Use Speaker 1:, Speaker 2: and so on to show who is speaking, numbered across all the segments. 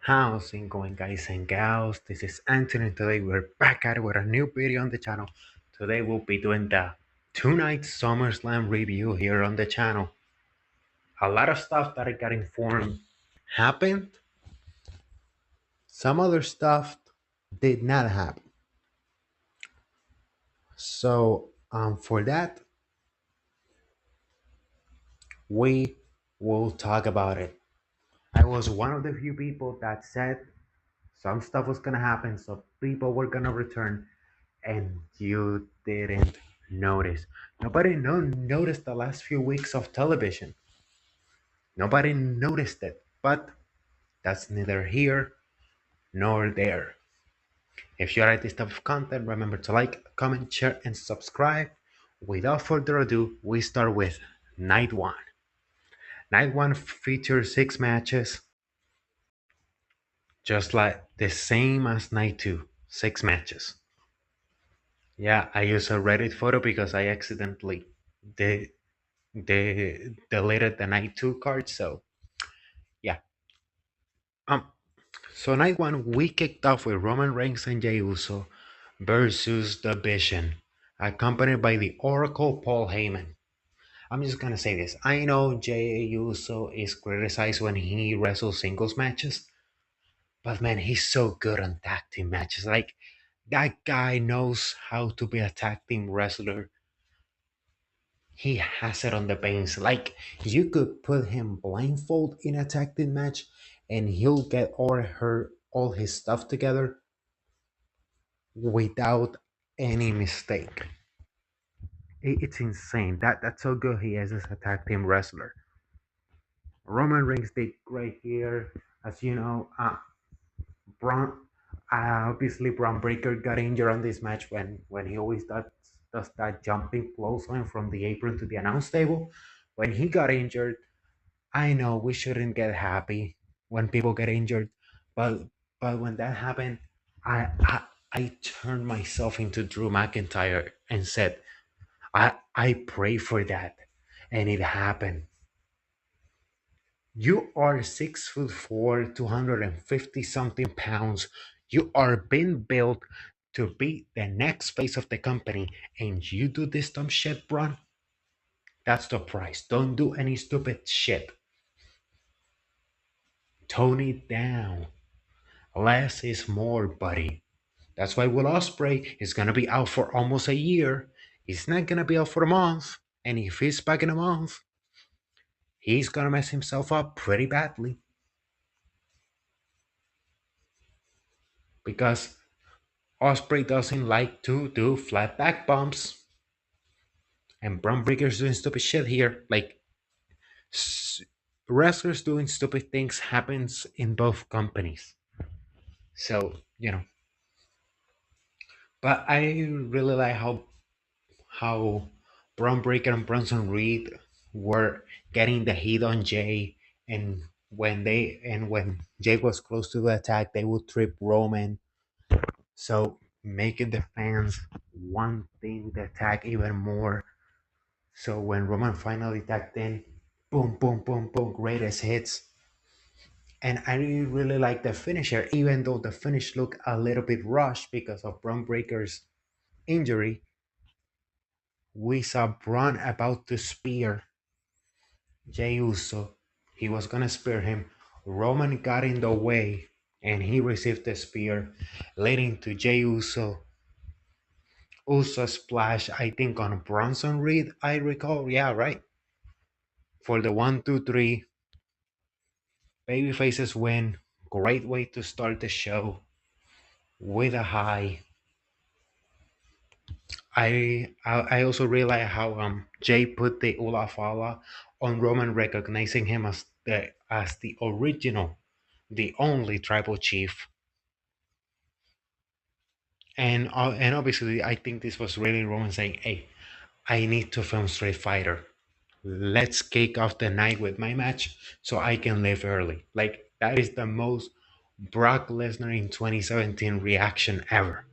Speaker 1: How's it going, guys and gals? This is Anthony. Today we're back at it with a new video on the channel. Today we'll be doing the two-night Summerslam review here on the channel. A lot of stuff that I got informed happened. Some other stuff did not happen. So for that, we will talk about it. I was one of the few people that said some stuff was gonna happen, so people were gonna return, and you didn't notice. Nobody noticed the last few weeks of television. Nobody noticed it, but that's neither here nor there. If you like this type of content, remember to like, comment, share, and subscribe. Without further ado, we start with night one. Night one features 6 matches, just like the same as night two, 6 matches. Yeah, I use a Reddit photo because I accidentally did they deleted the night two card. So yeah. Um. So night one, we kicked off with Roman Reigns and Jey Uso versus the Vision, accompanied by the Oracle Paul Heyman. I'm just gonna say this. I know Jey Uso is criticized when he wrestles singles matches, but man, he's so good on tag team matches. Like that guy knows how to be a tag team wrestler. He has it on the veins. Like you could put him blindfold in a tag team match, and he'll get all his stuff together without any mistake. It's insane. That's how good he is as a tag team wrestler. Roman Reigns did great here, as you know. Braun, obviously Braun Breaker got injured on this match when he always does that jumping clothesline from the apron to the announce table. When he got injured, I know we shouldn't get happy when people get injured, but when that happened, I turned myself into Drew McIntyre and said, I pray for that, and it happened. You are 6'4", 250 something pounds. You are being built to be the next face of the company, and you do this dumb shit, Braun. That's the price. Don't do any stupid shit. Tone it down. Less is more, buddy. That's why Will Ospreay is gonna be out for almost a year. He's not gonna be out for a month. And if he's back in a month, he's gonna mess himself up pretty badly. Because Ospreay doesn't like to do flat back bumps. And Braun Breaker's doing stupid shit here. Like, wrestlers doing stupid things happens in both companies. So, But I really like how Braun Breaker and Bronson Reed were getting the heat on Jay, and when Jay was close to the attack, they would trip Roman, so making the fans wanting the attack even more. So when Roman finally tagged in, boom, boom, boom, boom, greatest hits. And I really like the finisher, even though the finish looked a little bit rushed because of Braun Breaker's injury. We saw Braun about to spear Jey Uso. He was gonna spear him. Roman got in the way and he received the spear, leading to Jey Uso. Uso splash, I think, on Bronson Reed, I recall. Yeah, right. For the 1, 2, 3. Babyfaces win. Great way to start the show with a high. I also realize how Jay put the Ulafala on Roman, recognizing him as the original, the only tribal chief. And obviously I think this was really Roman saying, "Hey, I need to film Street Fighter. Let's kick off the night with my match so I can leave early." Like that is the most Brock Lesnar in 2017 reaction ever.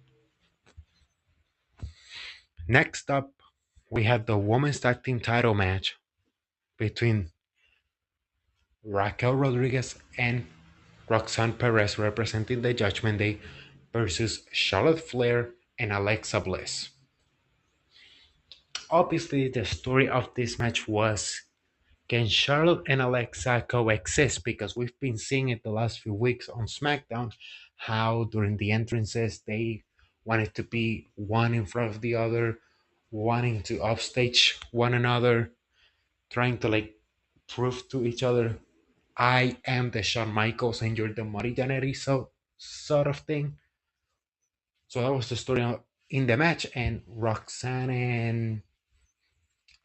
Speaker 1: Next up, we had the women's tag team title match between Raquel Rodriguez and Roxanne Perez representing the Judgment Day versus Charlotte Flair and Alexa Bliss. Obviously, the story of this match was, can Charlotte and Alexa coexist? Because we've been seeing it the last few weeks on SmackDown how during the entrances they wanted to be one in front of the other, wanting to upstage one another, trying to like prove to each other, I am the Shawn Michaels and you're the Marty Jannetty, so sort of thing. So that was the story in the match, and Roxanne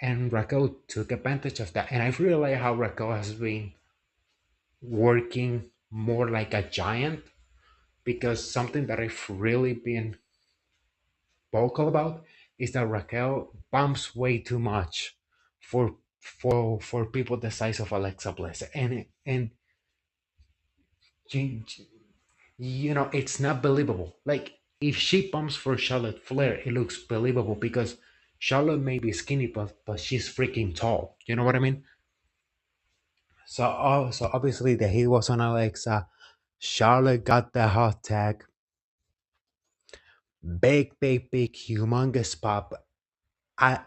Speaker 1: and Raquel took advantage of that. And I really like how Raquel has been working more like a giant, because something that I've really been vocal about is that Raquel bumps way too much for people the size of Alexa Bliss, and you, it's not believable. Like if she bumps for Charlotte Flair, it looks believable because Charlotte may be skinny, but she's freaking tall. You know what I mean? So obviously the heat was on Alexa. Charlotte got the hot tag. Big, humongous pop. I,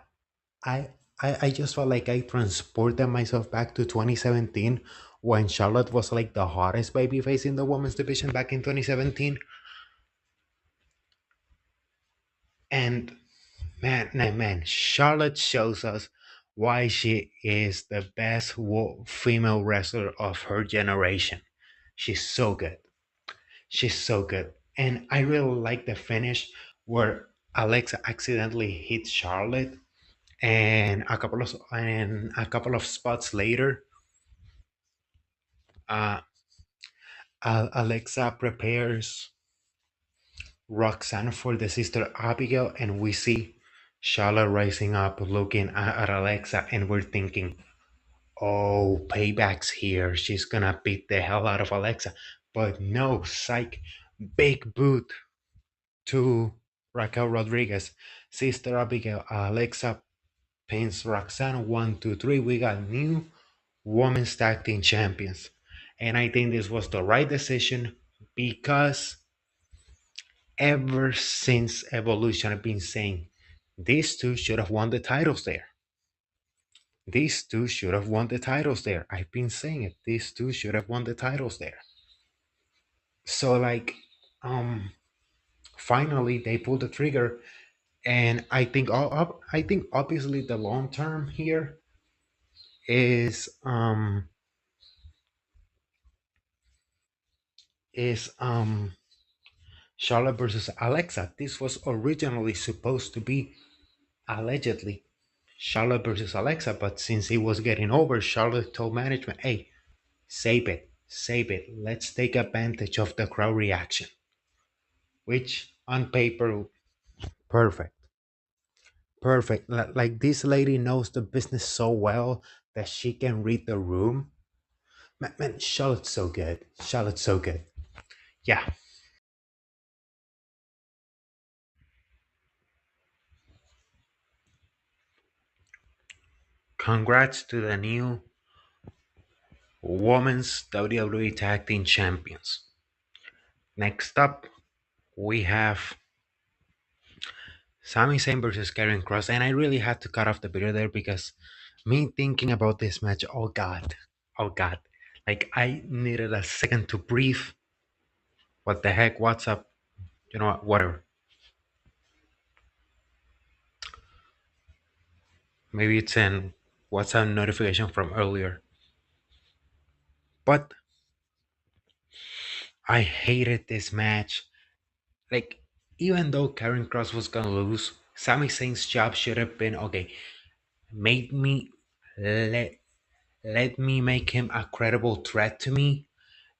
Speaker 1: I, I just felt like I transported myself back to 2017 when Charlotte was like the hottest babyface in the women's division back in 2017. And man, Charlotte shows us why she is the best female wrestler of her generation. She's so good. She's so good. And I really like the finish where Alexa accidentally hit Charlotte, and a couple of spots later, uh, Alexa prepares Roxanne for the sister Abigail, and we see Charlotte rising up, looking at Alexa, and we're thinking, "Oh, payback's here. She's gonna beat the hell out of Alexa." But no, psych, big boot to Raquel Rodriguez, sister Abigail. Alexa pins Roxanne 1, 2, 3. We got new women's tag team champions, and I think this was the right decision because ever since Evolution, I've been saying these two should have won the titles there. These two should have won the titles there. I've been saying it. These two should have won the titles there. So like, um, finally they pulled the trigger, and I think obviously the long term here is is Charlotte versus Alexa. This was originally supposed to be allegedly Charlotte versus Alexa, but since it was getting over, Charlotte told management, hey, save it. Let's take advantage of the crowd reaction. Which on paper, perfect. Perfect. Like this lady knows the business so well that she can read the room. Man, Charlotte's so good. Charlotte's so good. Yeah. Congrats to the new Women's WWE Tag Team Champions. Next up, we have Sami Zayn versus Karrion Cross, and I really had to cut off the video there because me thinking about this match, oh god, like I needed a second to breathe. What the heck? What's up? You know what? Whatever. Maybe it's an WhatsApp notification from earlier. But I hated this match. Like, even though Karen Cross was gonna lose, Sami Zayn's job should have been okay. Made me let let me make him a credible threat to me.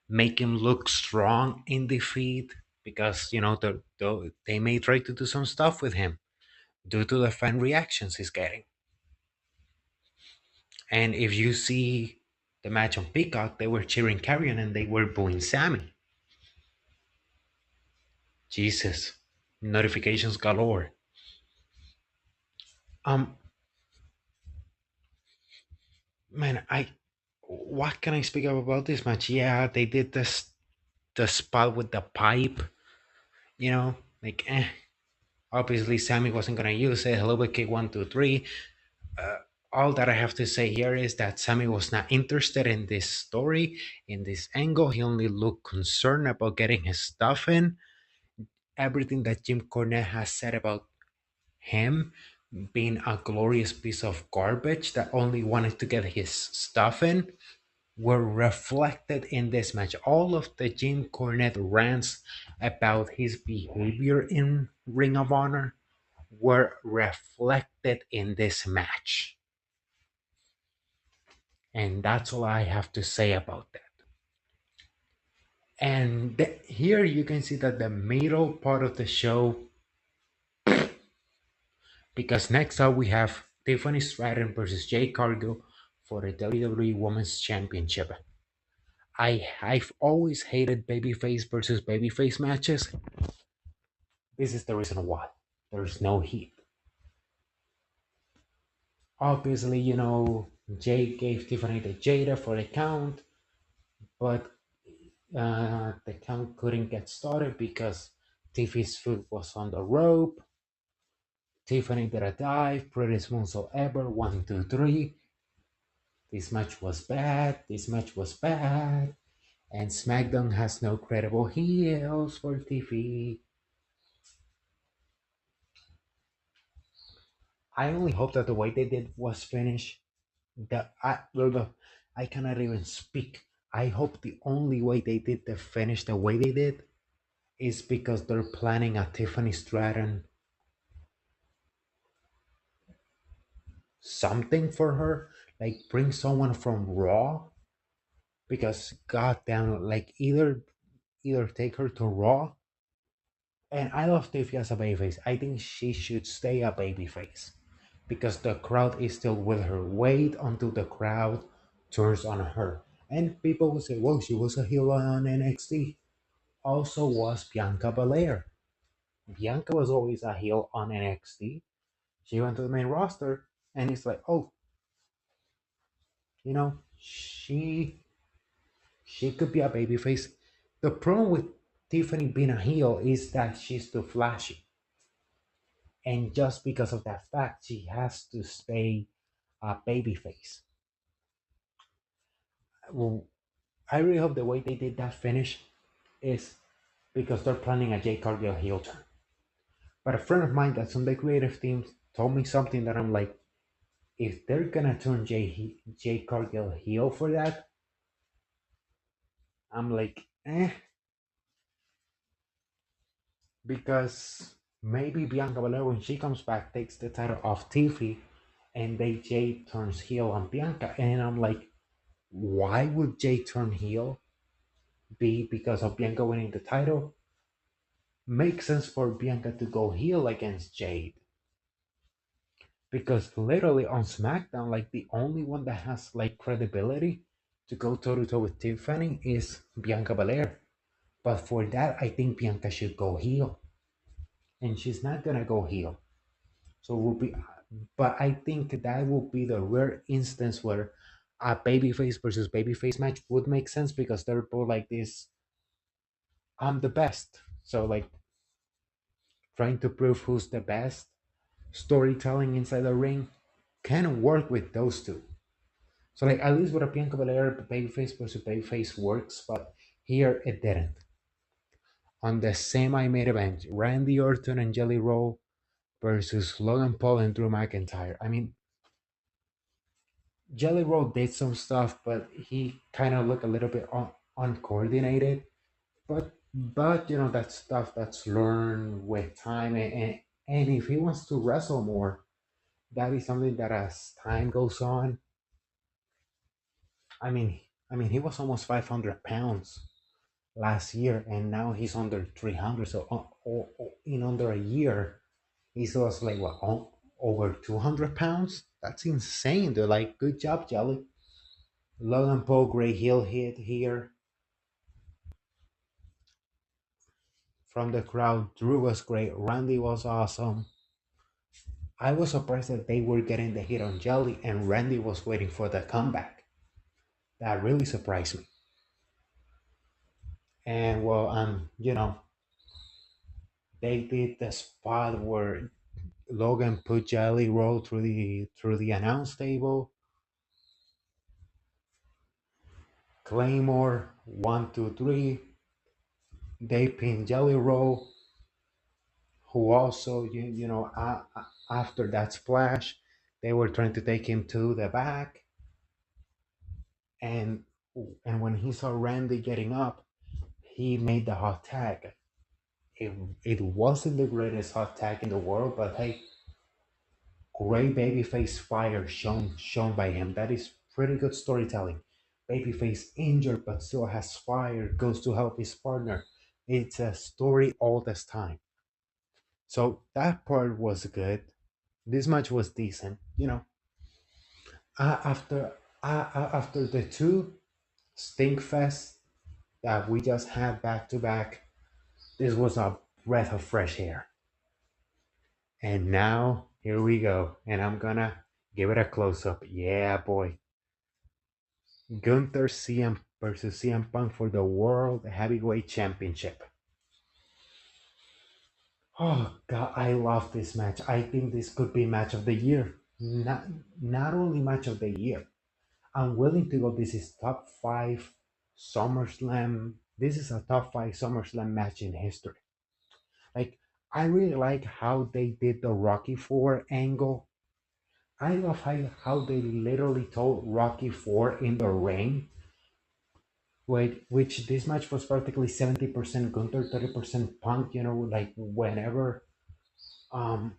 Speaker 1: Make him look strong in defeat because they may try to do some stuff with him due to the fan reactions he's getting. And if you see the match on Peacock, they were cheering Carrion and they were booing Sammy. Jesus, notifications galore. Um, man, I what can I speak up about this match? Yeah, they did this. the spot with the pipe, you know, like obviously Sammy wasn't gonna use it. Hello kick 1 2 3. Uh, all that I have to say here is that Sammy was not interested in this story, in this angle. He only looked concerned about getting his stuff in. Everything that Jim Cornette has said about him being a glorious piece of garbage that only wanted to get his stuff in were reflected in this match. All of the Jim Cornette rants about his behavior in Ring of Honor were reflected in this match. And that's all I have to say about that. And here you can see that the middle part of the show, because next up we have Tiffany Stratton versus Jade Cargill for the WWE Women's Championship. I've always hated babyface versus babyface matches. This is the reason why. There's no heat. Obviously, Jade gave Tiffany the Jada for the count, but the count couldn't get started because Tiffy's foot was on the rope. Tiffany did a dive, prettiest moonsault ever, 1 2 3. This match was bad. This match was bad. And SmackDown has no credible heels for Tiffy. I only hope that the way they did was finished. I cannot even speak. I hope the only way they did the finish the way they did is because they're planning a Tiffany Stratton something for her, like bring someone from Raw. Because goddamn, like either take her to Raw. And I love Tiffy as a babyface. I think she should stay a babyface because the crowd is still with her. Wait until the crowd turns on her. And people will say, well, she was a heel on NXT. Also was Bianca Belair. Bianca was always a heel on NXT. She went to the main roster, and it's like, oh, she could be a babyface. The problem with Tiffany being a heel is that she's too flashy. And just because of that fact, she has to stay a babyface. Well, I really hope the way they did that finish is because they're planning a Jade Cargill heel turn. But a friend of mine that's on the creative team told me something that I'm like, if they're gonna turn Jade Cargill heel for that, I'm like, because maybe Bianca Belair, when she comes back, takes the title off Tiffy, and they Jade turns heel on Bianca, and I'm like, why would Jade turn heel? Be because of Bianca winning the title? Makes sense for Bianca to go heel against Jade. Because literally on SmackDown, like the only one that has like credibility to go toe to toe with Tiffany is Bianca Belair. But for that, I think Bianca should go heel. And she's not gonna go heel. So it will be, but I think that will be the rare instance where a babyface versus babyface match would make sense because they're both like this. I'm the best. So like trying to prove who's the best. Storytelling inside the ring can work with those two. So like at least with a Bianca Belair babyface versus babyface works, but here it didn't. On the semi-main event, Randy Orton and Jelly Roll versus Logan Paul and Drew McIntyre. I mean, Jelly Roll did some stuff, but he kind of looked a little bit uncoordinated. But that's stuff that's learned with time, and if he wants to wrestle more, that is something that as time goes on. I mean, he was almost 500 pounds last year, and now he's under 300. So in under a year, he's lost like what over 200 pounds. That's insane. They're like, good job, Jelly. Logan Paul, great heel hit here from the crowd. Drew was great. Randy was awesome. I was surprised that they were getting the hit on Jelly and Randy was waiting for the comeback. That really surprised me. And well, they did the spot where Logan put Jelly Roll through the announce table. Claymore 1, 2, 3. They pin Jelly Roll, who also after that splash, they were trying to take him to the back, and when he saw Randy getting up, he made the hot tag. It wasn't the greatest hot tag in the world, but hey, great babyface fire shown by him. That is pretty good storytelling. Babyface injured but still has fire, goes to help his partner. It's a story all this time. So that part was good. This match was decent. After after the two Stinkfest that we just had back to back, this was a breath of fresh air. And now here we go, and I'm gonna give it a close up. Yeah, boy. Gunther CM versus CM Punk for the World Heavyweight Championship. Oh god, I love this match. I think this could be match of the year. Not only match of the year. I'm willing to go. This is top five SummerSlam. This is a top five SummerSlam match in history. Like I really like how they did the Rocky Four angle. I love how they literally told Rocky Four in the ring. Which this match was practically 70% Gunther, 30% Punk. Like whenever um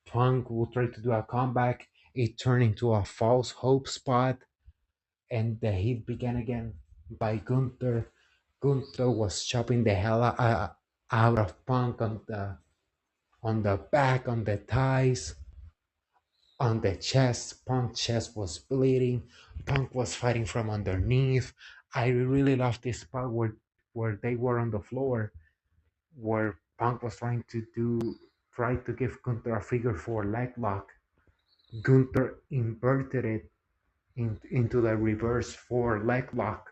Speaker 1: Punk will try to do a comeback, it turned into a false hope spot, and the heat began again by Gunther. Gunther was chopping the hell out of Punk on the back, on the thighs, on the chest. Punk's chest was bleeding. Punk was fighting from underneath. I really love this part where they were on the floor, where Punk was try to give Gunther a figure four leg lock. Gunther inverted it into the reverse four leg lock,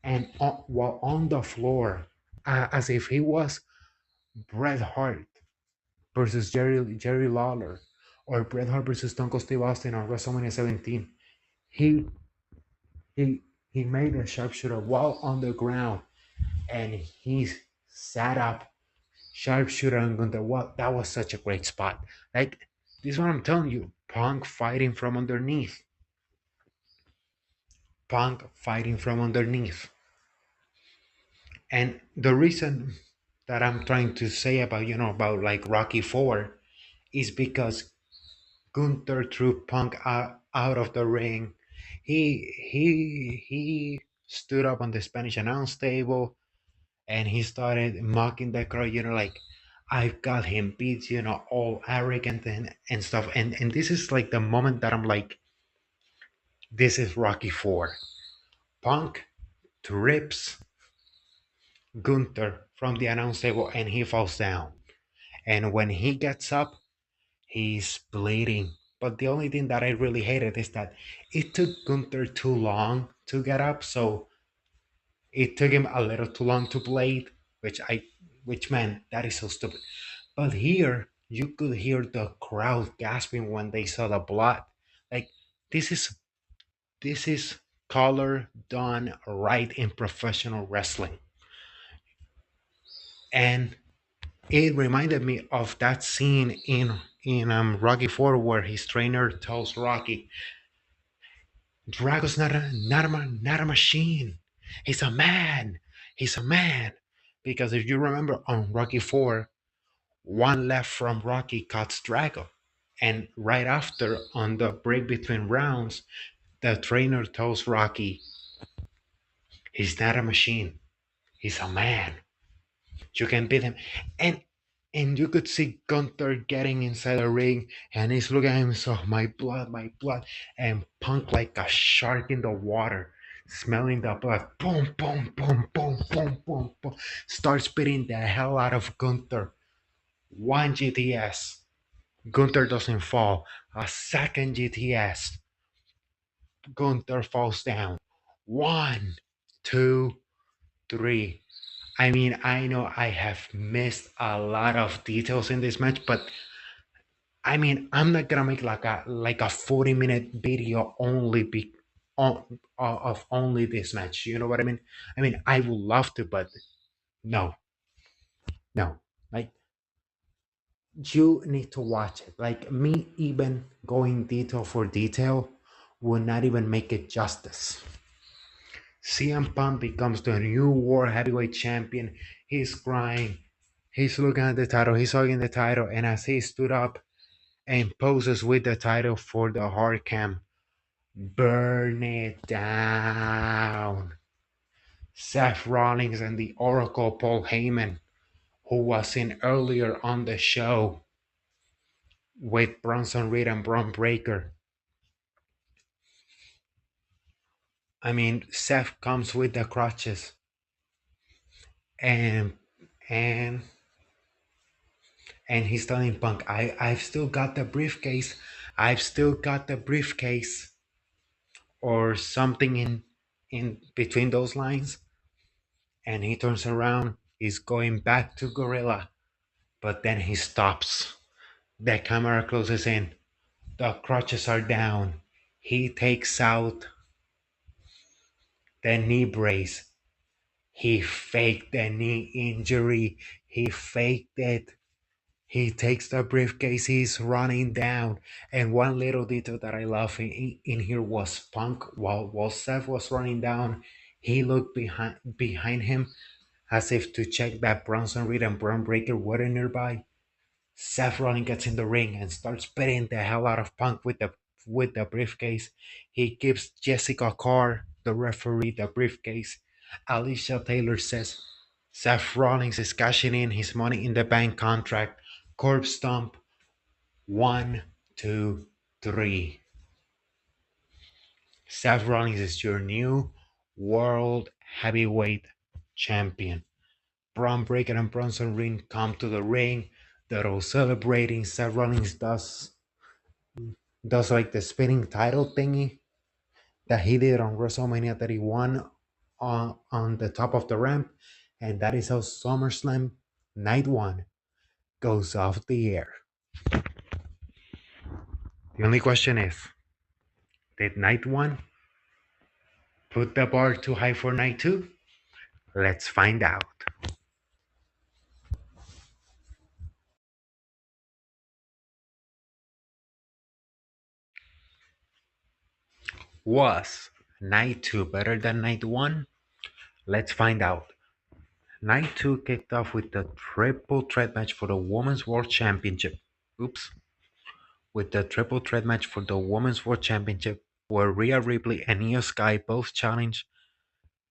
Speaker 1: and while on the floor, as if he was Bret Hart versus Jerry Lawler, or Bret Hart versus Stone Cold Steve Austin on WrestleMania 17. He he he made a sharpshooter while on the ground, and he sat up sharpshooter and Gunther. What that was such a great spot. Like this is what I'm telling you. Punk fighting from underneath. Punk fighting from underneath. And the reason that I'm trying to say about about like Rocky Four is because Gunther threw Punk out of the ring. He stood up on the Spanish announce table, and he started mocking the crowd. Like I've got him beat. All arrogant and stuff. And this is like the moment that I'm like, this is Rocky Four. Punk trips Gunther from the announce table, and he falls down. And when he gets up, he's bleeding. But the only thing that I really hated is that it took Gunther too long to get up, so it took him a little too long to bleed, which man, that is so stupid. But here you could hear the crowd gasping when they saw the blood. Like this is this is color done right in professional wrestling. And it reminded me of that scene in Rocky Four where his trainer tells Rocky, "Drago's not a machine. He's a man. He's a man." Because if you remember on Rocky Four, one left from Rocky cuts Drago, and right after on the break between rounds, the trainer tells Rocky, "He's not a machine. He's a man. You can beat him." And you could see Gunther getting inside the ring, and he's looking at himself, my blood, and Punk like a shark in the water, smelling the blood. Boom, boom, boom, boom, boom, boom, boom. Starts beating the hell out of Gunther. One GTS. Gunther doesn't fall. A second GTS. Gunther falls down. One, two, 3. I mean, I know I have missed a lot of details in this match, but I mean, I'm not gonna make like a 40-minute video only of only this match. You know what I mean? I mean, I would love to, but no, no. Like, you need to watch it. Like, me even going detail for detail will not even make it justice. CM Punk becomes the new World Heavyweight Champion. He's crying. He's looking at the title. He's hugging the title. And as he stood up and poses with the title for the hard cam, burn it down. Seth Rollins and the Oracle Paul Heyman, who was in earlier on the show with Bronson Reed and Braun Breaker. I mean, Seth comes with the crutches, and and and he's telling Punk, I've still got the briefcase. I've still got the briefcase, or something in between those lines. And he turns around. He's going back to Gorilla, but then he stops. The camera closes in. The crutches are down. He takes out the knee brace. He faked the knee injury. He faked it. He takes the briefcase. He's running down. And one little detail that I love in here was Punk, while Seth was running down, he looked behind him as if to check that Bronson Reed and Braun Breaker weren't nearby. Seth Rollins gets in the ring and starts beating the hell out of Punk with the briefcase. He gives Jessica Carr, the referee, the briefcase. Alicia Taylor says Seth Rollins is cashing in his Money in the Bank contract. Corp stomp. 1, 2, 3. Seth Rollins is your new World Heavyweight Champion. Braun Breaker and Bronson Reed come to the ring. They're all celebrating. Seth Rollins does like the spinning title thingy that he did on WrestleMania 31 on the top of the ramp. And that is how SummerSlam Night 1 goes off the air. The only question is, did Night 1 put the bar too high for Night 2? Let's find out. Was Night 2 better than Night 1? Let's find out. Night 2 kicked off with the triple threat match for the Women's World Championship. Oops. With the triple threat match for the Women's World Championship, where Rhea Ripley and Io Sky both challenged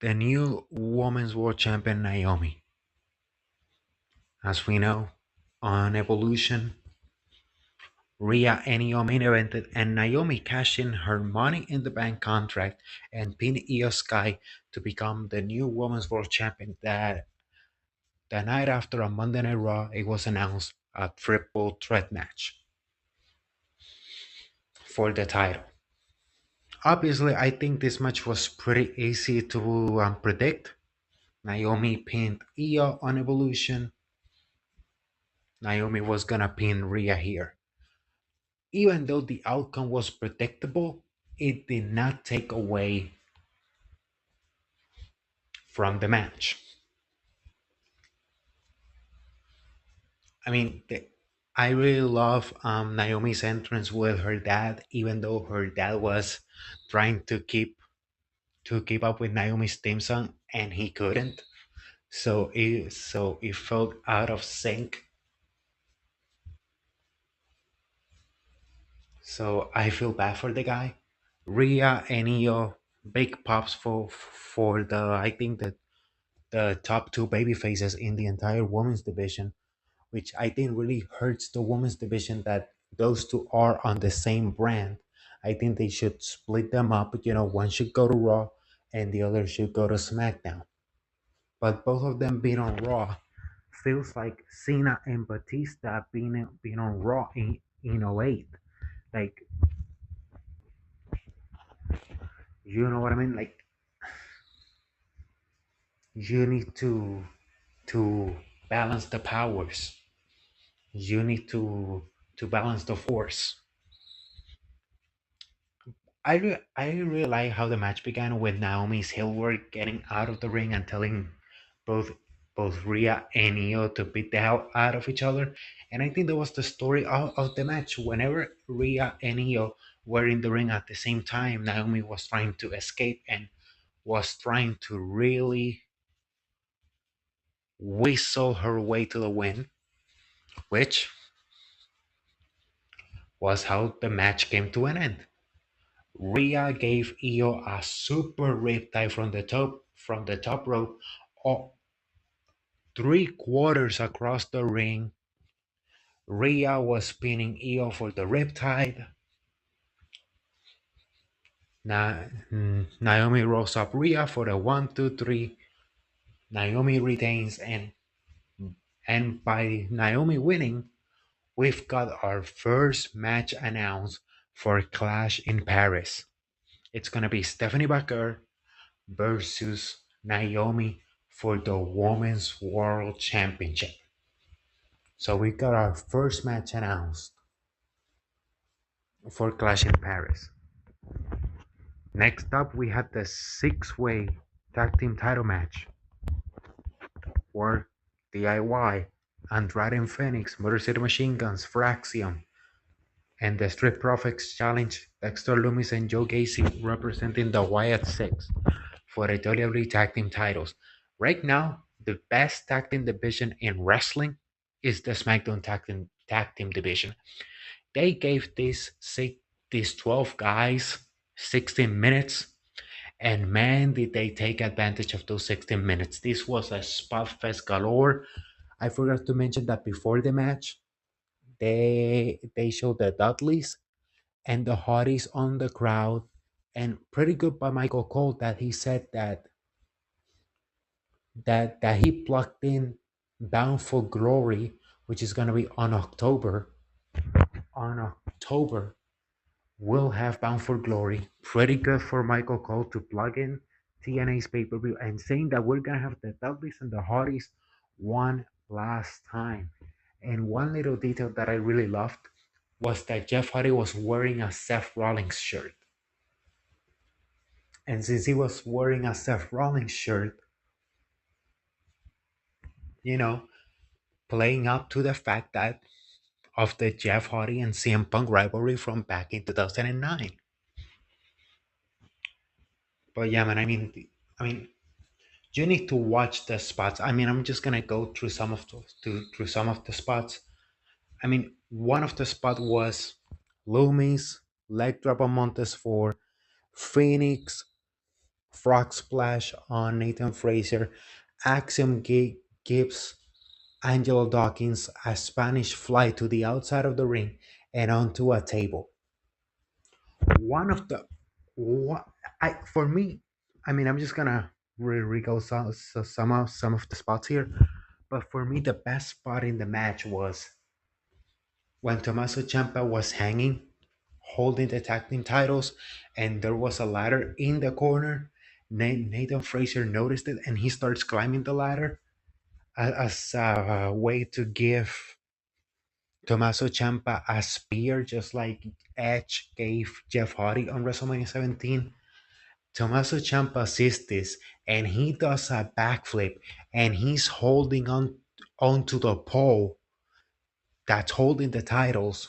Speaker 1: the new Women's World Champion Naomi. As we know, on Evolution, Rhea and Io main evented, and Naomi cashed in her Money in the Bank contract and pinned Io Sky to become the new Women's World Champion. That the night after on Monday Night Raw, it was announced a triple threat match for the title. Obviously, I think this match was pretty easy to predict. Naomi pinned Io on Evolution. Naomi was gonna pin Rhea here. Even though the outcome was predictable, it did not take away from the match. I mean, I really love Naomi's entrance with her dad, even though her dad was trying to keep up with Naomi's theme song and he couldn't. So it felt out of sync. So I feel bad for the guy. Rhea and Io, big pops for the I think the top two baby faces in the entire women's division, which I think really hurts the women's division that those two are on the same brand. I think they should split them up. One should go to Raw and the other should go to SmackDown. But both of them being on Raw feels like Cena and Batista being on Raw in '08. Like, you know what I mean? Like, You need to balance the powers. You need to balance the force. I really like how the match began with Naomi's heel work getting out of the ring and telling both both Rhea and Io to beat the hell out of each other. And I think that was the story of the match. Whenever Rhea and Io were in the ring at the same time, Naomi was trying to escape and was trying to really whistle her way to the win, which was how the match came to an end. Rhea gave Io a super riptide from the top rope, oh, 3 quarters across the ring. Rhea was pinning Io for the riptide. Naomi rolls up Rhea for the 1, 2, 3. Naomi retains, and by Naomi winning, we've got our first match announced for Clash in Paris. It's gonna be Stephanie Baker versus Naomi for the Women's World Championship. So we got our first match announced for Clash in Paris. Next up, we had the six-way tag team title match for DIY, Andrade and Phoenix, Motor City Machine Guns, Fraxium, and the Street Profits challenge Dexter Loomis and Joe Gacy representing the Wyatt Six for the WWE Tag Team titles. Right now, the best tag team division in wrestling is the SmackDown tag team division. They gave these 12 guys 16 minutes, and man, did they take advantage of those 16 minutes. This was a spot fest galore. I forgot to mention that before the match, they showed the Dudleys and the Hardys on the crowd, and pretty good by Michael Cole that he said that he plugged in Bound for Glory, which is gonna be on October. On October, we'll have Bound for Glory. Pretty good for Michael Cole to plug in TNA's pay-per-view and saying that we're gonna have the Dudleys and the Hardys one last time. And one little detail that I really loved was that Jeff Hardy was wearing a Seth Rollins shirt. And since he was wearing a Seth Rollins shirt, you know, playing up to the fact that of the Jeff Hardy and CM Punk rivalry from back in 2009. But yeah, man, I mean, you need to watch the spots. I mean, I'm just gonna go through through some of the spots. I mean, one of the spot was Loomis leg drop on Montez Ford, Phoenix frog splash on Nathan Fraser, Axiom gives Angelo Dawkins a Spanish fly to the outside of the ring and onto a table. One of the what I for me, I mean, I'm just gonna re-go some of the spots here, but for me, the best spot in the match was when Tommaso Ciampa was hanging, holding the tag team titles, and there was a ladder in the corner. Nathan Fraser noticed it, and he starts climbing the ladder as a way to give Tommaso Ciampa a spear, just like Edge gave Jeff Hardy on WrestleMania 17. Tommaso Ciampa sees this, and he does a backflip, and he's holding on onto the pole that's holding the titles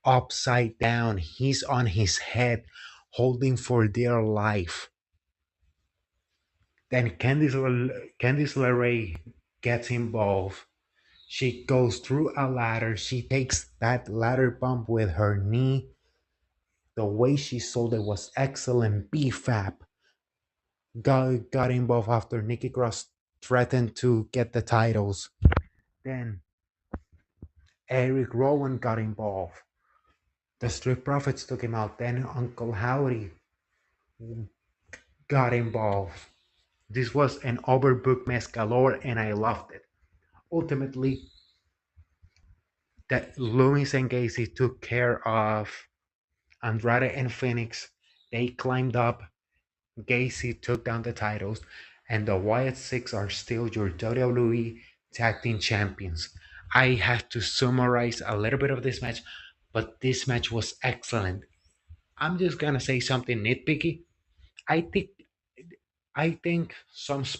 Speaker 1: upside down. He's on his head, holding for dear life. Then Candice LeRae gets involved. She goes through a ladder. She takes that ladder bump with her knee. The way she sold it was excellent. BFAP got involved after Nikki Cross threatened to get the titles. Then Eric Rowan got involved. The Street Profits took him out. Then Uncle Howdy got involved. This was an overbooked mess galore, and I loved it. Ultimately, that Loomis and Gacy took care of Andrade and Phoenix. They climbed up. Gacy took down the titles. and the Wyatt Six are still your WWE Tag Team Champions. I have to summarize a little bit of this match, but this match was excellent. I'm just gonna say something nitpicky. I think I think some of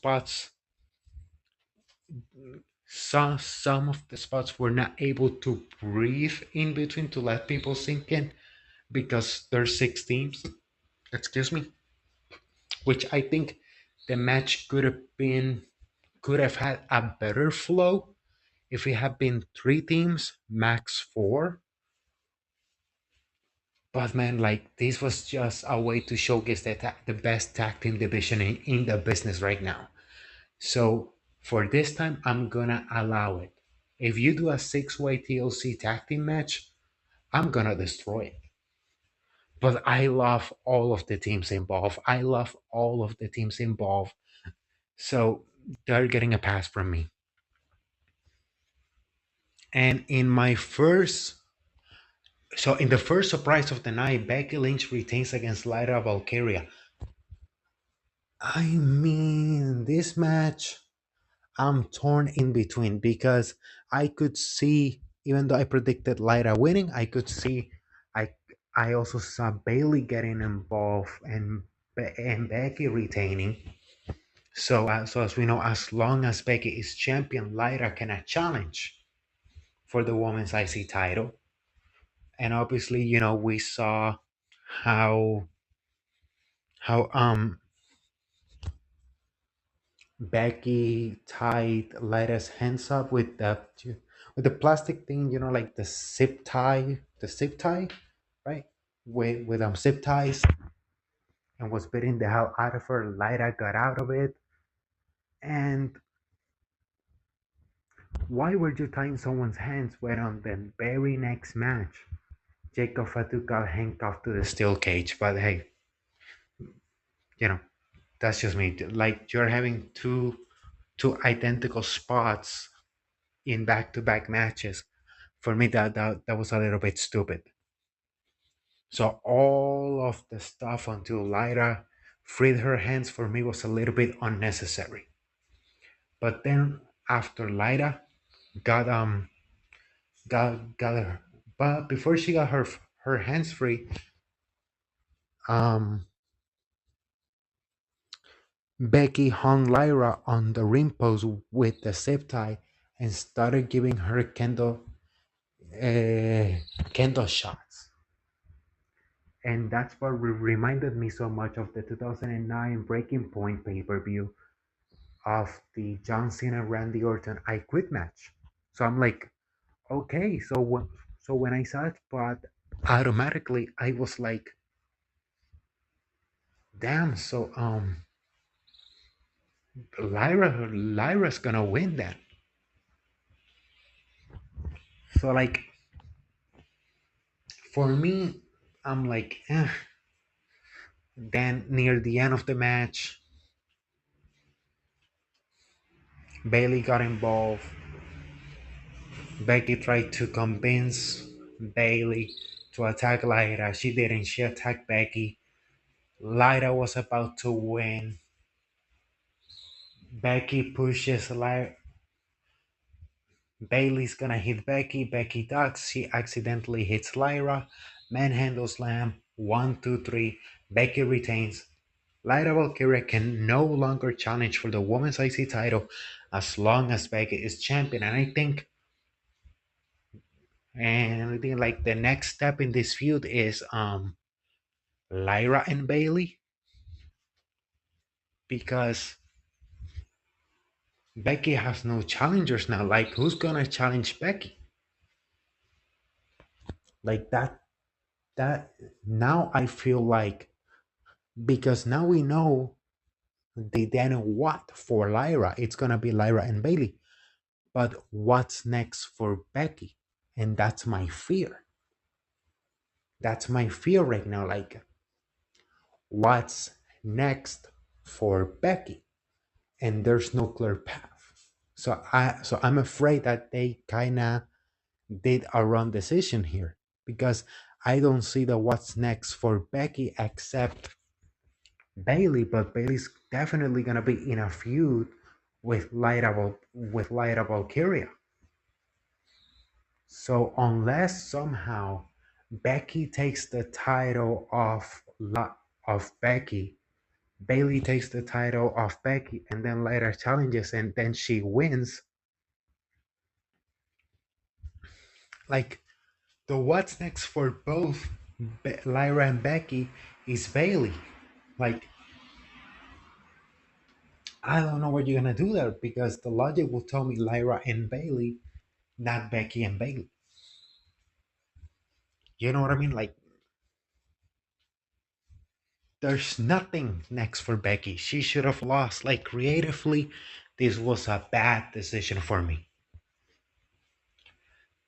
Speaker 1: the spots were not able to breathe in between to let people sink in because there's 6 teams. Excuse me, which I think the match could have had a better flow if it had been 3 teams, max 4. But man, like this was just a way to showcase the best tag team division in the business right now. So for this time, I'm gonna allow it. If you do a 6-way TLC tag team match, I'm gonna destroy it. But I love all of the teams involved. I love all of the teams involved. So they're getting a pass from me. And in the first surprise of the night, Becky Lynch retains against Lyra Valkyria. I mean, this match, I'm torn in between because I could see, even though I predicted Lyra winning, I I also saw Bailey getting involved and Becky retaining. So as we know, as long as Becky is champion, Lyra cannot challenge for the women's IC title. And obviously, we saw how how Becky tied Lyra's hands up with the plastic thing, like the zip tie, right? With zip ties, and was beating the hell out of her. Lyra got out of it, and why were you tying someone's hands when on the very next match, Jacob Fatu got handcuffed to the steel cage? But hey, you know that's just me. Like you're having two identical spots in back-to-back matches. For me, that was a little bit stupid. So all of the stuff until Lyra freed her hands for me was a little bit unnecessary. But then after Lyra got got her, but before she got her hands free, um Becky hung Lyra on the ring post with the zip tie and started giving her kendo shots. And that's what reminded me so much of the 2009 Breaking Point pay-per-view of the John Cena Randy Orton I Quit match. So I'm like, okay, so when I saw it, but automatically I was like, damn. So Lyra's gonna win that. So like for me, I'm like, eh. Then near the end of the match, Bailey got involved. Becky tried to convince Bailey to attack Lyra. She didn't. She attacked Becky. Lyra was about to win. Becky pushes Lyra. Bailey's gonna hit Becky. Becky ducks. She accidentally hits Lyra. Manhandle slam. 1, 2, 3. Becky retains. Lyra Valkyria can no longer challenge for the women's IC title as long as Becky is champion. And I think like the next step in this feud is Lyra and Bailey, because Becky has no challengers now. Like who's gonna challenge Becky? Like that now I feel like, because now we know the then what for Lyra. It's gonna be Lyra and Bailey. But what's next for Becky? And that's my fear. That's my fear right now. Like what's next for Becky? And there's no clear path. So I'm afraid that they kinda did a wrong decision here, because I don't see the what's next for Becky except Bailey, but Bailey's definitely gonna be in a feud with Lyra Valkyria. So unless somehow Becky takes the title of Becky, Bailey takes the title of Becky, and then Lyra challenges, and then she wins. Like the what's next for both Lyra and Becky is Bailey. Like I don't know what you're gonna do there because the logic will tell me Lyra and Bailey, not Becky and Bailey. You know what I mean? Like there's nothing next for Becky. She should have lost. Like creatively, this was a bad decision for me.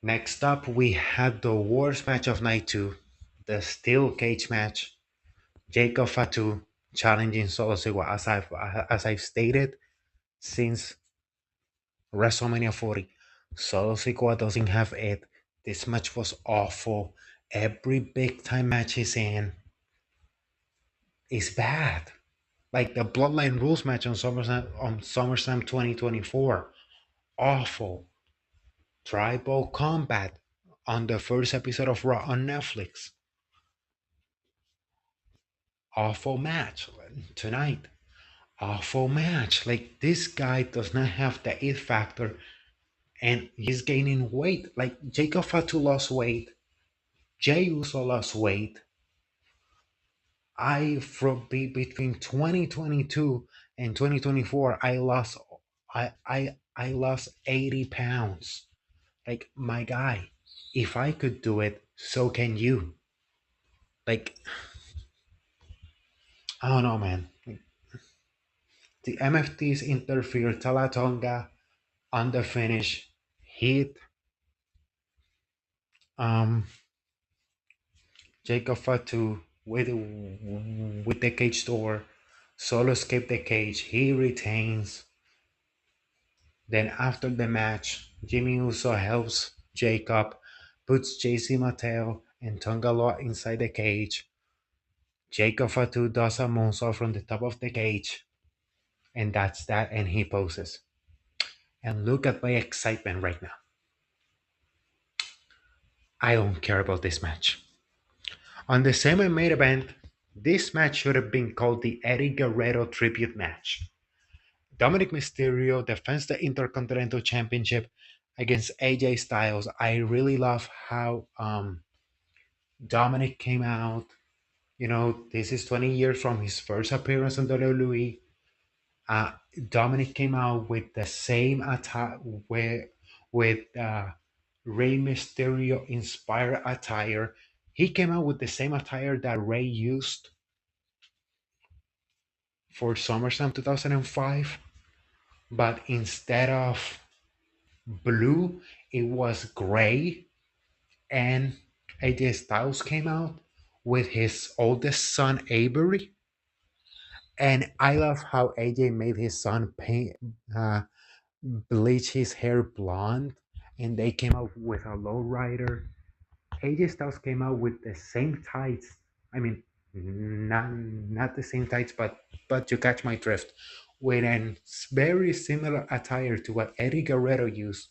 Speaker 1: Next up, we had the worst match of night two, the steel cage match. Jacob Fatu challenging Solo Sikoa, as I've stated since WrestleMania 40. Solo Sikoa doesn't have it. This match was awful. Every big time match he's in is bad. Like the Bloodline Rules match on SummerSlam 2024, awful. Tribal Combat on the first episode of Raw on Netflix, awful match. Tonight, awful match. Like this guy does not have the it factor, and he's gaining weight. Like Jacob Fatu lost weight, Jay Uso lost weight. Between 2022 and 2024, I lost 80 pounds. Like my guy, if I could do it, so can you. Like I don't know, man. The MFTs interfere. Talatonga on the finish. Hit um Jacob Fatu with the cage door. Solo escaped the cage. He retains. Then after the match, Jimmy Uso helps Jacob, puts JC Mateo and Tonga Loa inside the cage. Jacob Fatu does a moonsault from the top of the cage, and that's that, and he poses. And look at my excitement right now. I don't care about this match. On the semi main event, this match should have been called the Eddie Guerrero tribute match. Dominic Mysterio defends the Intercontinental Championship against AJ Styles. I really love how Dominic came out. You know, this is 20 years from his first appearance on WWE. Uh, Dominic came out with the same attire, with Rey Mysterio inspired attire. He came out with the same attire that Rey used for SummerSlam 2005, but instead of blue, it was gray. And AJ Styles came out with his oldest son Avery, and I love how AJ made his son uh, bleach his hair blonde, and they came out with a lowrider. AJ Styles came out with the same tights. I mean, not the same tights, but you catch my drift. With a very similar attire to what Eddie Guerrero used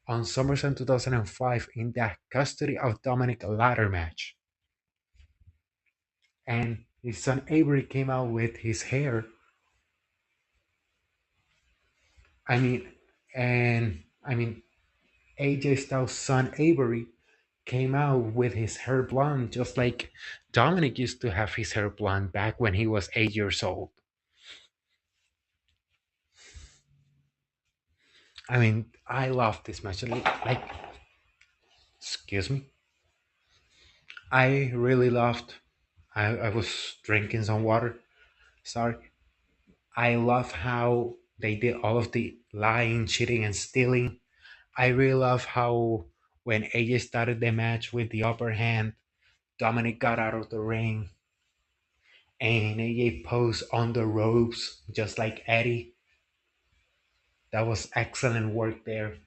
Speaker 1: on SummerSlam 2005 in the custody of Dominic ladder match. And his son Avery came out with his hair. I mean, and AJ Styles' son Avery came out with his hair blonde, just like Dominic used to have his hair blonde back when he was 8 years old. I mean, I love this match. Like, excuse me. I really loved. I was drinking some water. Sorry. I love how they did all of the lying, cheating, and stealing. I really love how when AJ started the match with the upper hand, Dominic got out of the ring and AJ posed on the ropes just like Eddie. That was excellent work there.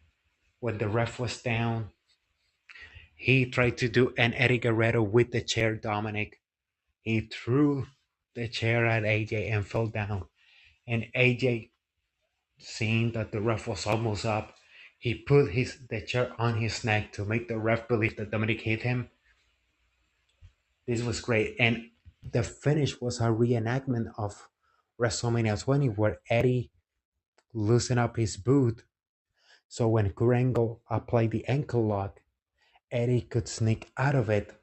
Speaker 1: When the ref was down, he tried to do an Eddie Guerrero with the chair, Dominic. He threw the chair at AJ and fell down. And AJ, seeing that the ref was almost up, he put the chair on his neck to make the ref believe that Dominic hit him. This was great. And the finish was a reenactment of WrestleMania 20 where Eddie loosened up his boot. So when Kurengo applied the ankle lock, Eddie could sneak out of it.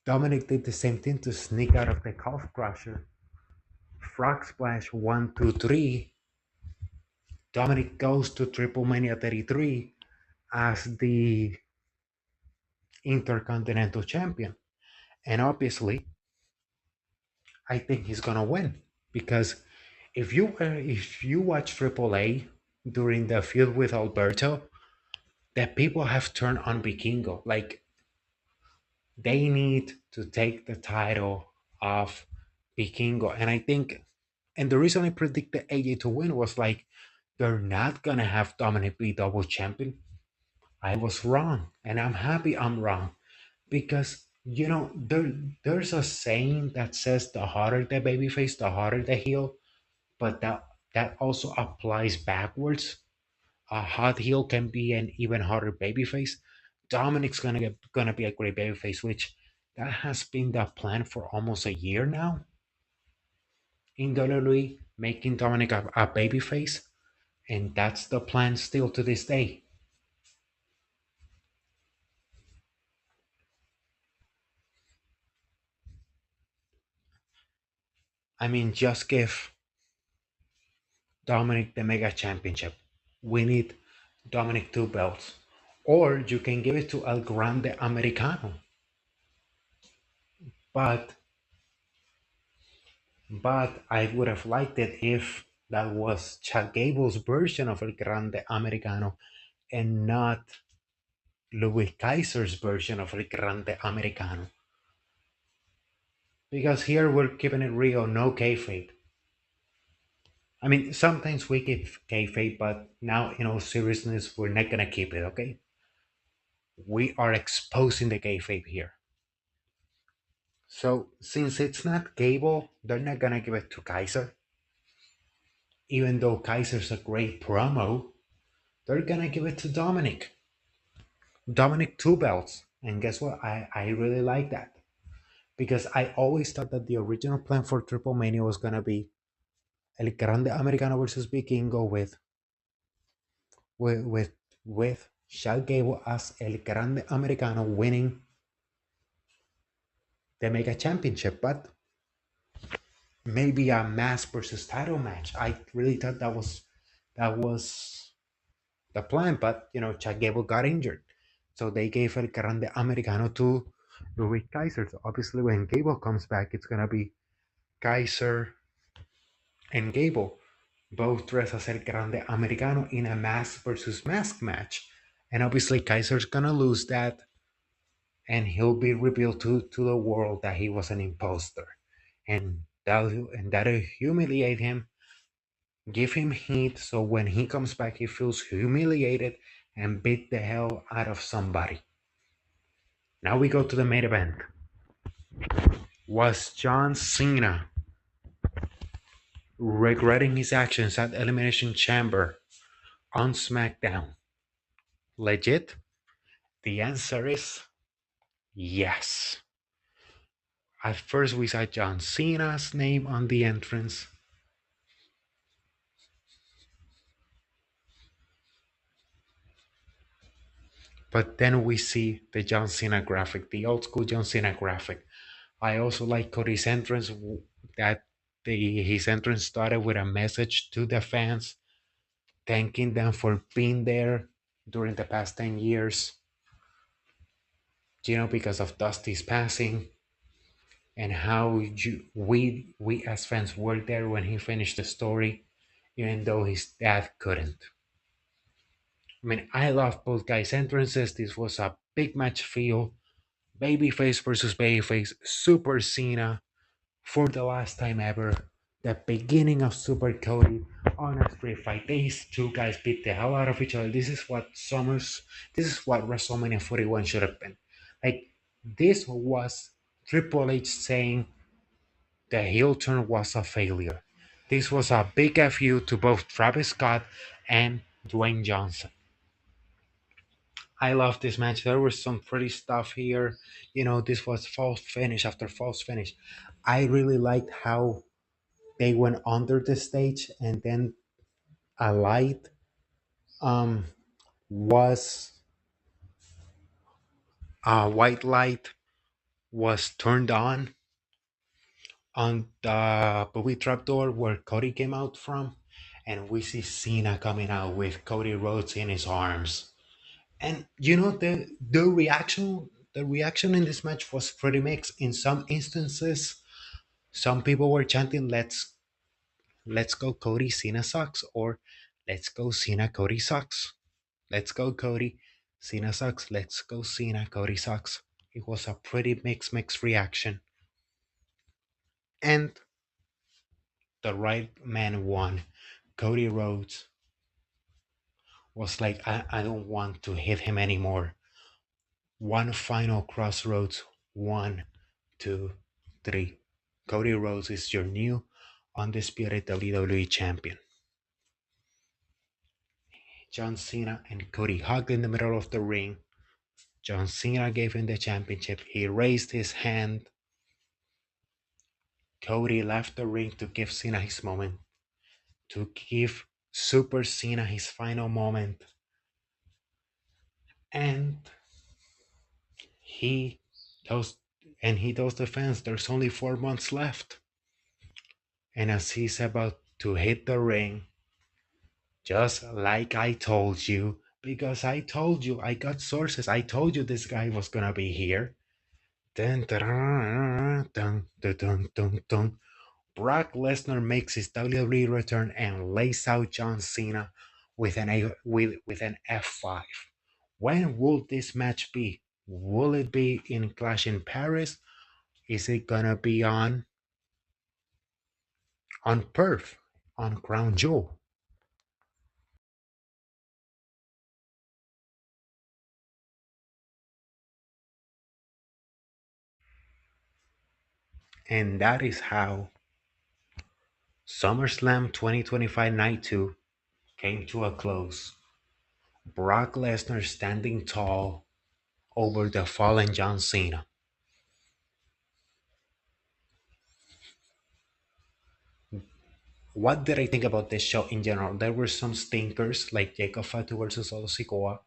Speaker 1: Dominic did the same thing to sneak out of the calf crusher. Frog Splash 1, 2, 3. Dominic goes to Triple Mania 33 as the Intercontinental Champion. And obviously, I think he's gonna win because if you watch Triple A during the feud with Alberto, that people have turned on Vikingo. Like they need to take the title of Vikingo, and I think, and the reason I predicted AJ to win was like they're not gonna have Dominic be double champion. I was wrong, and I'm happy I'm wrong because there's a saying that says the harder the babyface, the harder the heel, but that also applies backwards. A hot heel can be an even harder babyface. Dominic's gonna be a great babyface, which that has been the plan for almost a year now in WWE, making Dominic a babyface, and that's the plan still to this day. I mean, just give Dominic the Mega Championship. We need Dominic two belts. Or you can give it to El Grande Americano. But I would have liked it if that was Chad Gable's version of El Grande Americano and not Louis Kaiser's version of El Grande Americano. Because here we're keeping it real, no kayfabe. I mean, sometimes we keep kayfabe, but now in all seriousness, we're not gonna keep it. Okay, we are exposing the kayfabe here. So since it's not Gable, they're not gonna give it to Kaiser. Even though Kaiser's a great promo, they're gonna give it to Dominic. Dominic two belts. And guess what? I really like that. Because I always thought that the original plan for Triple Mania was gonna be El Grande Americano versus Vikingo with with with Chad Gable as El Grande Americano winning the Mega Championship, but maybe a mask versus title match. I really thought that was the plan, but Chad Gable got injured, so they gave El Grande Americano to Louis Kaiser. So obviously, when Gable comes back, it's gonna be Kaiser and Gable both dressed as El Grande Americano in a mask versus mask match, and obviously Kaiser's gonna lose that, and he'll be revealed to the world that he was an imposter, and that'll humiliate him, give him heat, so when he comes back, he feels humiliated and beat the hell out of somebody. Now we go to the main event. Was John Cena regretting his actions at Elimination Chamber on SmackDown legit? The answer is yes. At first, we saw John Cena's name on the entrance, but then we see the John Cena graphic, the old school John Cena graphic. I also like Cody's entrance, that his entrance started with a message to the fans, thanking them for being there during the past 10 years, because of Dusty's passing, and how we as fans were there when he finished the story, even though his dad couldn't. I mean, I love both guys' entrances. This was a big match feel. Babyface versus babyface, Super Cena for the last time ever. The beginning of Super Cody on a street fight. These two guys beat the hell out of each other. This is what WrestleMania 41 should have been. Like, this was Triple H saying, The heel turn was a failure. This was a big FU to both Travis Scott and Dwayne Johnson. I love this match. There was some pretty stuff here. This was false finish after false finish. I really liked how they went under the stage and then a light um was a white light was turned on the Bowie trapdoor where Cody came out from, and we see Cena coming out with Cody Rhodes in his arms. And the reaction in this match was pretty mixed. In some instances, some people were chanting "Let's go Cody, Cena sucks," or "Let's go Cena, Cody sucks." Let's go Cody, Cena sucks. Let's go Cena, Cody sucks. It was a pretty mixed reaction, and the right man won. Cody Rhodes was like, I don't want to hit him anymore. One final crossroads. One, two, three. Cody Rhodes is your new undisputed WWE champion. John Cena and Cody hugged in the middle of the ring. John Cena gave him the championship. He raised his hand. Cody left the ring to give Cena his moment, to give Super Cena his final moment. And he tells he tells the fans there's only 4 months left. And as he's about to hit the ring, just like I told you, because I told you, I got sources, I told you this guy was gonna be here. Dun, dun, dun, dun, dun, dun, dun. Brock Lesnar makes his WWE return and lays out John Cena with an F5. When will this match be? Will it be in Clash in Paris? Is it gonna be on Perth, on Crown Jewel? And that is how SummerSlam 2025 Night 2 came to a close. Brock Lesnar standing tall over the fallen John Cena. What did I think about this show in general? There were some stinkers like Jacob Fatu versus Solo Sikoa,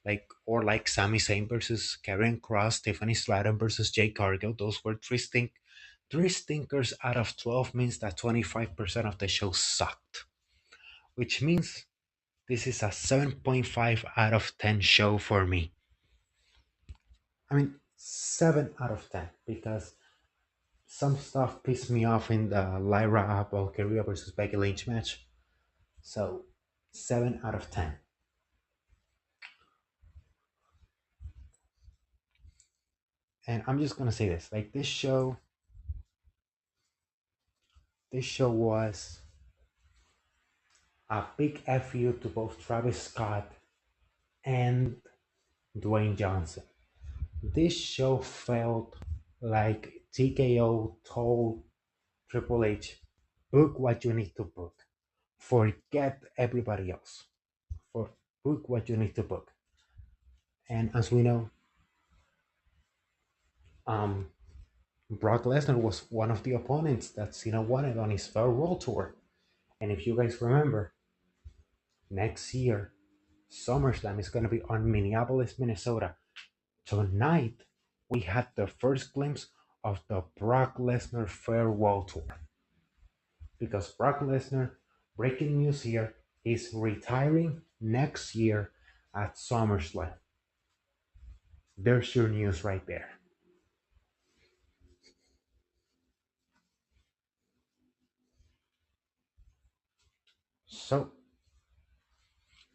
Speaker 1: like Sami Zayn versus Karrion Kross, Tiffany Stratton versus Jade Cargill. Those were three stinkers out of 12 means that 25% of the show sucked, which means this is a 7.5 out of 10 show for me. I mean, 7 out of 10 because some stuff pissed me off in the Lyra Valkyria versus Becky Lynch match. So, 7 out of 10. And I'm just gonna say this: like this show was a big fu to both Travis Scott and Dwayne Johnson. This show felt like TKO told Triple H, book what you need to book. Forget everybody else. For book what you need to book. And as we know, um, Brock Lesnar was one of the opponents that Cena wanted on his farewell tour. And if you guys remember, next year, SummerSlam is going to be on Minneapolis, Minnesota. Tonight, we had the first glimpse of the Brock Lesnar farewell tour. Because Brock Lesnar, breaking news here, is retiring next year at SummerSlam. There's your news right there. So,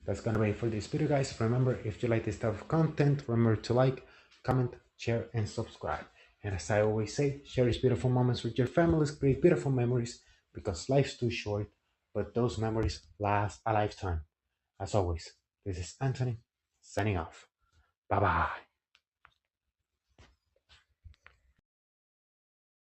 Speaker 1: that's gonna be it for this video, guys. Remember, if you like this type of content, remember to like, comment, share, and subscribe. And as I always say, share these beautiful moments with your families, create beautiful memories, because life's too short, but those memories last a lifetime. As always, this is Anthony, signing off. Bye bye.